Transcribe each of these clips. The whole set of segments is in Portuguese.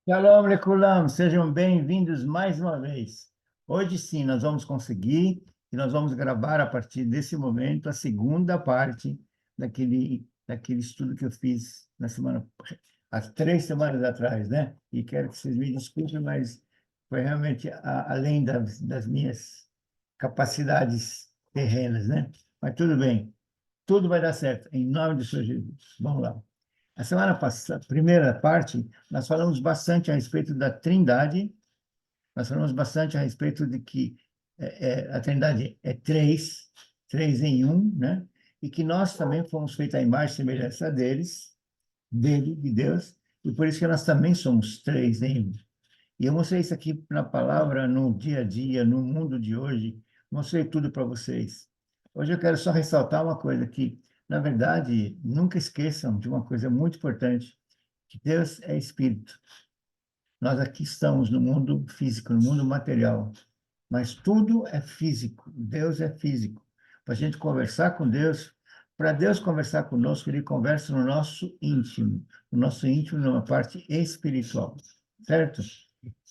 Shalom Lekulam, sejam bem-vindos mais uma vez. Hoje sim, nós vamos conseguir e nós vamos gravar a partir desse momento a segunda parte daquele estudo que eu fiz há 3 semanas atrás, né? E quero que vocês me desculpem, mas foi realmente além das minhas capacidades terrenas, né? Mas tudo bem, tudo vai dar certo, em nome do Senhor Jesus. Vamos lá. A semana passada, primeira parte, nós falamos bastante a respeito da Trindade, nós falamos bastante a respeito de que a Trindade é três em um, né? E que nós também fomos feitos à imagem e semelhança de Deus, e por isso que nós também somos três em um. E eu mostrei isso aqui na palavra, no dia a dia, no mundo de hoje, mostrei tudo para vocês. Hoje eu quero só ressaltar uma coisa que, na verdade, nunca esqueçam de uma coisa muito importante, que Deus é espírito. Nós aqui estamos no mundo físico, no mundo material, mas tudo é físico. Deus é físico. Para a gente conversar com Deus, para Deus conversar conosco, Ele conversa no nosso íntimo, numa parte espiritual, certo?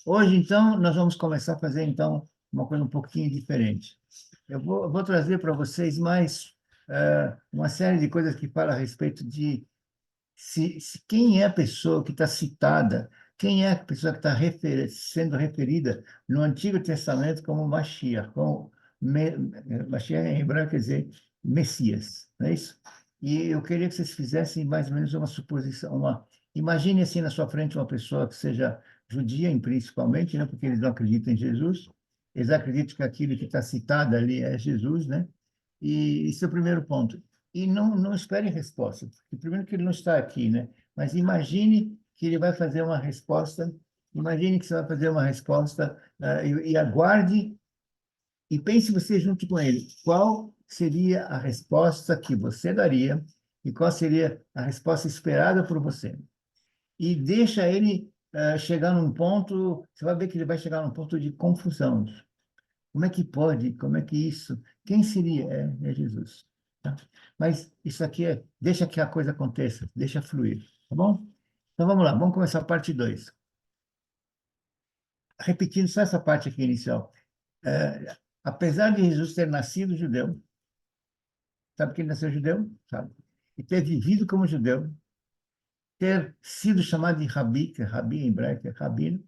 Hoje, então, nós vamos começar a fazer, então, uma coisa um pouquinho diferente. Eu vou trazer para vocês mais uma série de coisas que falam a respeito de quem é a pessoa que está citada, quem é a pessoa que está sendo referida no Antigo Testamento como Mashiach, Mashiach em hebraico quer dizer Messias, não é isso? E eu queria que vocês fizessem mais ou menos uma suposição, imagine assim na sua frente uma pessoa que seja judia, principalmente, né, porque eles não acreditam em Jesus, eles acreditam que aquilo que está citado ali é Jesus, né? E esse é o primeiro ponto. E não espere resposta, porque primeiro que ele não está aqui, né? Mas imagine que ele vai fazer uma resposta, imagine que você vai fazer uma resposta, e aguarde, e pense você junto com ele, qual seria a resposta que você daria e qual seria a resposta esperada por você. E deixa ele chegar num ponto, você vai ver que ele vai chegar num ponto de confusão. Como é que pode? Como é que isso? Quem seria? É Jesus. Tá? Mas isso aqui deixa que a coisa aconteça, deixa fluir, tá bom? Então vamos lá, vamos começar a parte 2. Repetindo só essa parte aqui inicial. Apesar de Jesus ter nascido judeu, sabe que ele nasceu judeu? Sabe? E ter vivido como judeu, ter sido chamado de Rabi, que é Rabi em hebraico, é Rabino,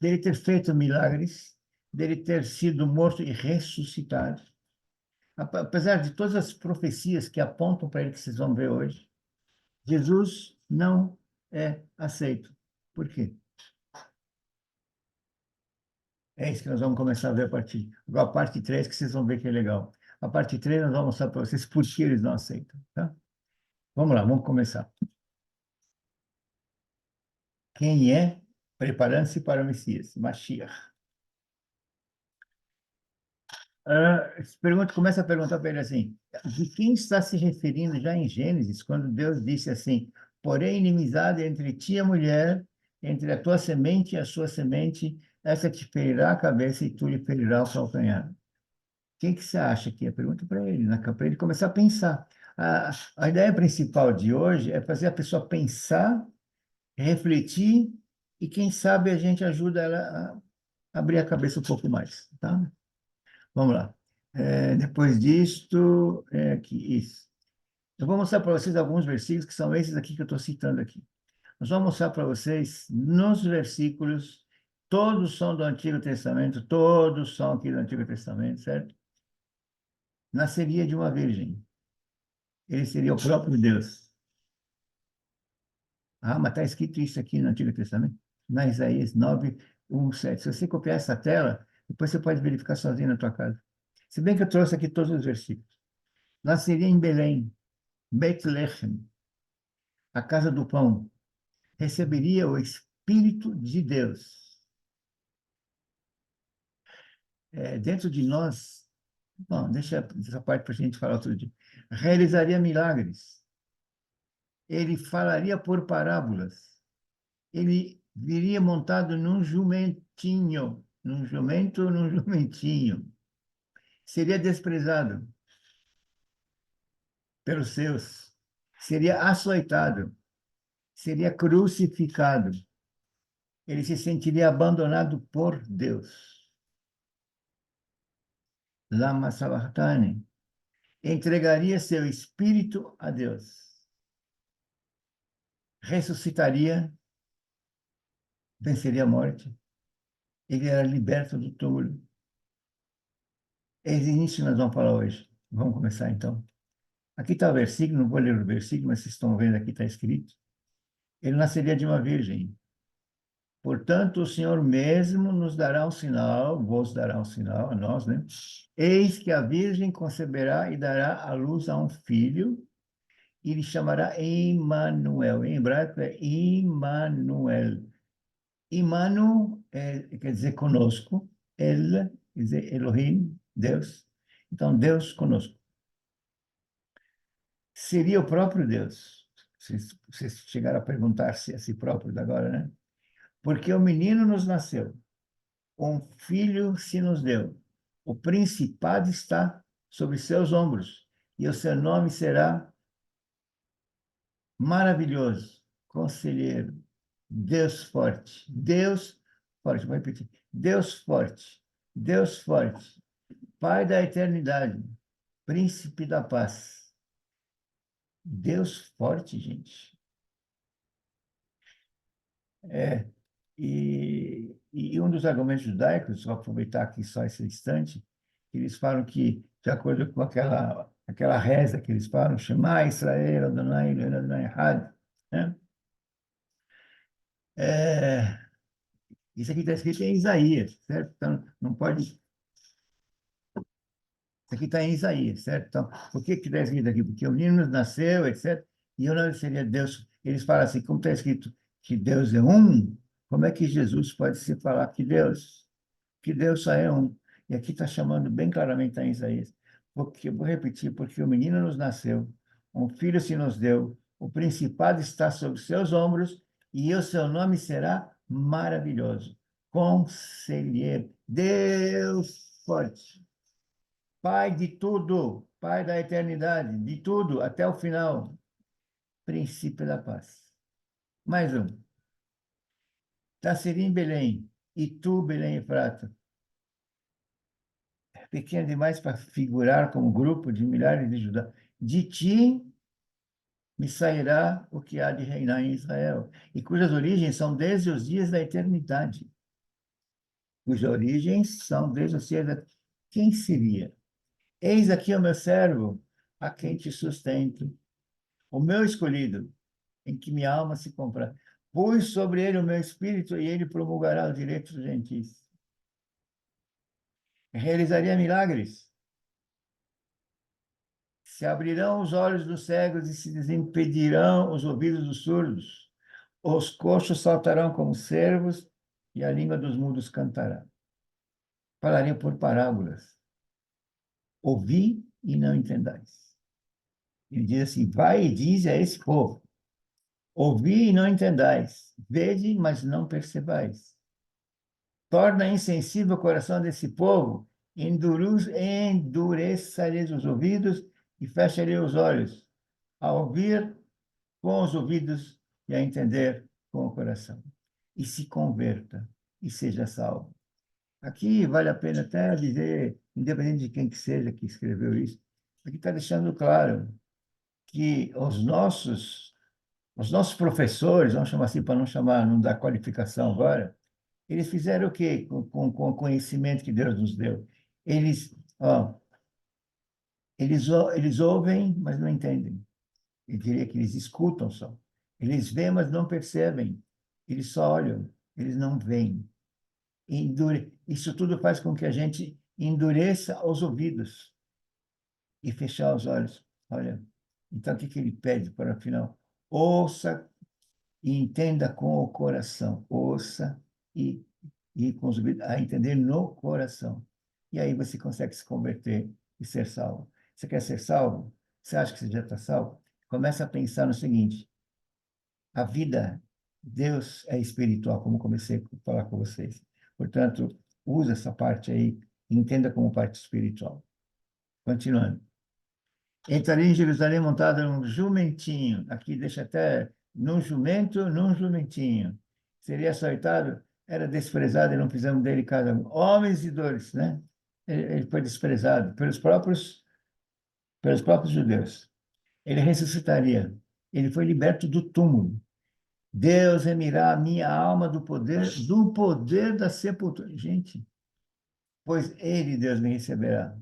dele ter feito milagres, dele ter sido morto e ressuscitado, apesar de todas as profecias que apontam para ele, que vocês vão ver hoje, Jesus não é aceito. Por quê? É isso que nós vamos começar a ver agora a parte 3 que vocês vão ver que é legal. A parte 3 nós vamos mostrar para vocês por que eles não aceitam, tá? Vamos lá, vamos começar. Quem é preparando-se para o Messias? Mashiach. Começa a perguntar para ele assim: de quem está se referindo já em Gênesis, quando Deus disse assim: porém, inimizade entre ti e a mulher, entre a tua semente e a sua semente, essa te ferirá a cabeça e tu lhe ferirá o calcanhar. Quem que você acha que é? Pergunta para ele, né? Para ele começar a pensar. A ideia principal de hoje é fazer a pessoa pensar, refletir, e quem sabe a gente ajuda ela a abrir a cabeça um pouco mais, tá? Vamos lá. Depois disto, isso. Eu vou mostrar para vocês alguns versículos que são esses aqui que eu estou citando aqui. Nós vamos mostrar para vocês nos versículos, todos são do Antigo Testamento, todos são aqui do Antigo Testamento, certo? Nasceria de uma virgem. Ele seria o próprio Deus. Ah, mas está escrito isso aqui no Antigo Testamento? Na Isaías 9:1-7. Se você copiar essa tela, depois você pode verificar sozinho na tua casa. Se bem que eu trouxe aqui todos os versículos. Nasceria em Belém, Bethlehem, a casa do pão, receberia o Espírito de Deus. Dentro de nós, bom, deixa essa parte para a gente falar outro dia. Realizaria milagres. Ele falaria por parábolas. Ele viria montado num jumentinho, num jumento, num jumentinho. Seria desprezado pelos seus. Seria açoitado. Seria crucificado. ele se sentiria abandonado por Deus. Lama sabachthani. Entregaria seu espírito a Deus. Ressuscitaria, venceria a morte. Ele era liberto do túmulo. Esse início nós vamos falar hoje. Vamos começar então. Aqui está o versículo, não vou ler o versículo, mas vocês estão vendo aqui, está escrito. Ele nasceria de uma virgem. Portanto, o Senhor mesmo nos dará um sinal, vos dará um sinal, a nós, né? Eis que a virgem conceberá e dará à luz a um filho, e lhe chamará Emanuel. Em hebraico é Emmanuel. Imanu quer dizer conosco, El quer dizer Elohim, Deus. Então, Deus conosco. Seria o próprio Deus. Vocês chegaram a perguntar se é si próprio agora, né? Porque o menino nos nasceu, um filho se nos deu. O principado está sobre seus ombros, e o seu nome será maravilhoso, conselheiro, Deus forte, vou repetir, Deus forte, Pai da eternidade, príncipe da paz. Deus forte, gente. É, e um dos argumentos judaicos, vou aproveitar aqui só esse instante, eles falam que, de acordo com aquela reza que eles falam, Shema Israel, Adonai, Eloheinu, Adonai Echad, né? É, isso aqui está escrito em Isaías, certo? Então, não pode. Isso aqui está em Isaías, certo? Então, por que está escrito aqui? Porque o menino nos nasceu, etc. E o nome seria Deus. Eles falam assim, como está escrito que Deus é um, como é que Jesus pode se falar que Deus só é um? E aqui está chamando bem claramente em Isaías. Porque, vou repetir, porque o menino nos nasceu, um filho se nos deu, o principado está sobre seus ombros, e o seu nome será maravilhoso. Conselheiro, Deus forte, Pai de tudo, Pai da eternidade, de tudo, até o final, princípio da paz. Mais um. Nasceria em Belém, e tu, Belém Efrata, pequeno demais para figurar como grupo de milhares de Judá. De ti me sairá o que há de reinar em Israel, e cujas origens são desde os dias da eternidade. Cujas origens são desde os dias da... Quem seria? Eis aqui o meu servo, a quem te sustento, o meu escolhido, em que minha alma se compra. Pus sobre ele o meu espírito e ele promulgará os direitos dos gentis. Realizaria milagres. Se abrirão os olhos dos cegos e se desimpedirão os ouvidos dos surdos. Os coxos saltarão como cervos e a língua dos mudos cantará. Falariam por parábolas. Ouvi e não entendais. Ele diz assim, vai e dize a esse povo, ouvi e não entendais, vede, mas não percebais. Torna insensível o coração desse povo, endureça-lhes os ouvidos e fecha-lhes os olhos, a ouvir com os ouvidos e a entender com o coração. E se converta e seja salvo. Aqui vale a pena até dizer, independente de quem que seja que escreveu isso, aqui está deixando claro que os nossos professores, vamos chamar assim para não chamar, não dar qualificação agora, eles fizeram o quê com o conhecimento que Deus nos deu? Eles ouvem, mas não entendem. Eu diria que eles escutam só. Eles veem, mas não percebem. Eles só olham, eles não veem. Isso tudo faz com que a gente endureça os ouvidos e fechar os olhos. Olha, então o que que ele pede para o final? Ouça e entenda com o coração. Ouça e com os ouvidos, a entender no coração. E aí você consegue se converter e ser salvo. Você quer ser salvo? Você acha que você já está salvo? Começa a pensar no seguinte: a vida, Deus é espiritual, como comecei a falar com vocês. Portanto, usa essa parte aí, entenda como parte espiritual. Continuando. Entraria em Jerusalém montado num jumentinho. Aqui deixa até num jumento, num jumentinho. seria açoitado, era desprezado e não fizemos dele casa. Homens e dores, né? Ele foi desprezado pelos próprios judeus. Ele ressuscitaria. Ele foi liberto do túmulo. Deus remirá a minha alma do poder da sepultura. Gente, pois ele, Deus, me receberá.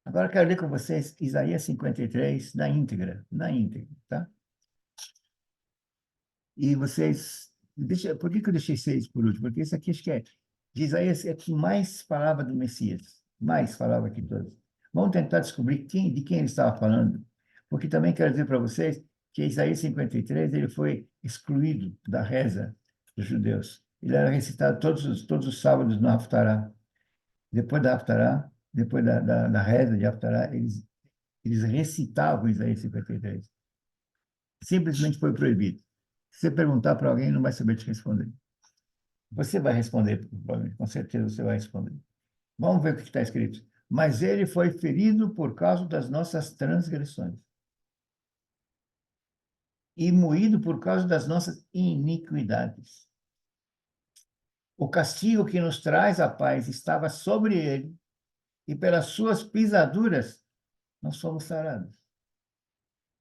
Agora quero ler com vocês Isaías 53, na íntegra, tá? E vocês, por que eu deixei 6 por último? Porque esse aqui acho que é, de Isaías é que mais falava do Messias, mais falava que todos. Vamos tentar descobrir de quem ele estava falando, porque também quero dizer para vocês que Isaías 53 ele foi excluído da reza dos judeus. Ele era recitado todos os sábados no Haftarah. Depois da Haftarah, depois da reza de Haftarah, eles recitavam Isaías 53. Simplesmente foi proibido. Se você perguntar para alguém, não vai saber te responder. Você vai responder, provavelmente, com certeza você vai responder. Vamos ver o que está escrito. Mas ele foi ferido por causa das nossas transgressões e moído por causa das nossas iniquidades. O castigo que nos traz a paz estava sobre ele, e pelas suas pisaduras nós fomos sarados.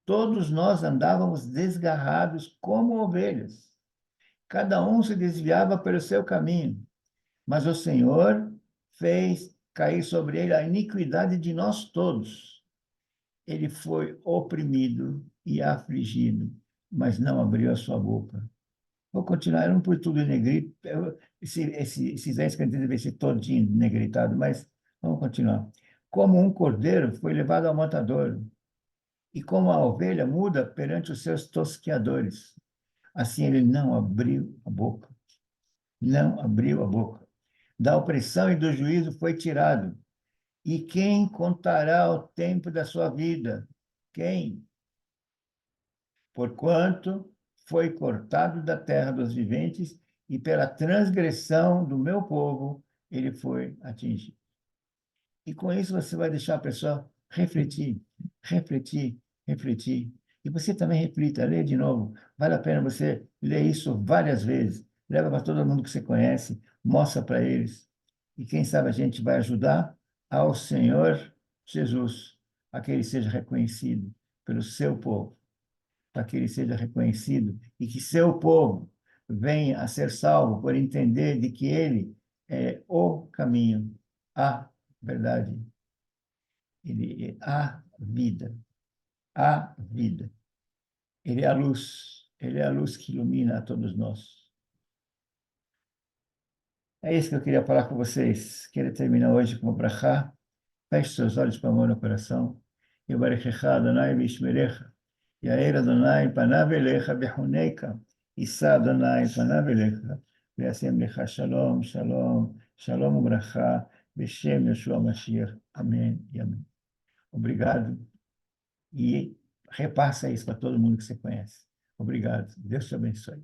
Todos nós andávamos desgarrados como ovelhas. Cada um se desviava pelo seu caminho, mas o Senhor fez cair sobre ele a iniquidade de nós todos. Ele foi oprimido e afligido, mas não abriu a sua boca. Vou continuar, eu não pus tudo em negrito, esses 10 cantinhos devem ser todinho negritado, mas vamos continuar. Como um cordeiro foi levado ao matador, e como a ovelha muda perante os seus tosqueadores, assim ele não abriu a boca, não abriu a boca. Da opressão e do juízo foi tirado. E quem contará o tempo da sua vida? Quem? Porquanto foi cortado da terra dos viventes, e pela transgressão do meu povo ele foi atingido. E com isso você vai deixar a pessoa refletir, refletir, refletir. E você também reflita, lê de novo. Vale a pena você ler isso várias vezes. Leva para todo mundo que você conhece, mostra para eles. E quem sabe a gente vai ajudar ao Senhor Jesus a que ele seja reconhecido pelo seu povo, para que ele seja reconhecido e que seu povo venha a ser salvo por entender de que ele é o caminho, a verdade, ele é a vida, a vida. Ele é a luz que ilumina a todos nós. É isso que eu queria falar com vocês. Quero terminar hoje com o brachá. Feche seus olhos para o amor no coração. Yevarechecha Adonai v'yishmerecha. Yair Adonai panav elecha bechuneika. Issa Adonai panav elecha. Ve'asem lecha shalom, shalom, shalom ubracha. Beshem Yeshua Mashiach. Amém e amém. Obrigado. E repassa isso para todo mundo que você conhece. Obrigado. Deus te abençoe.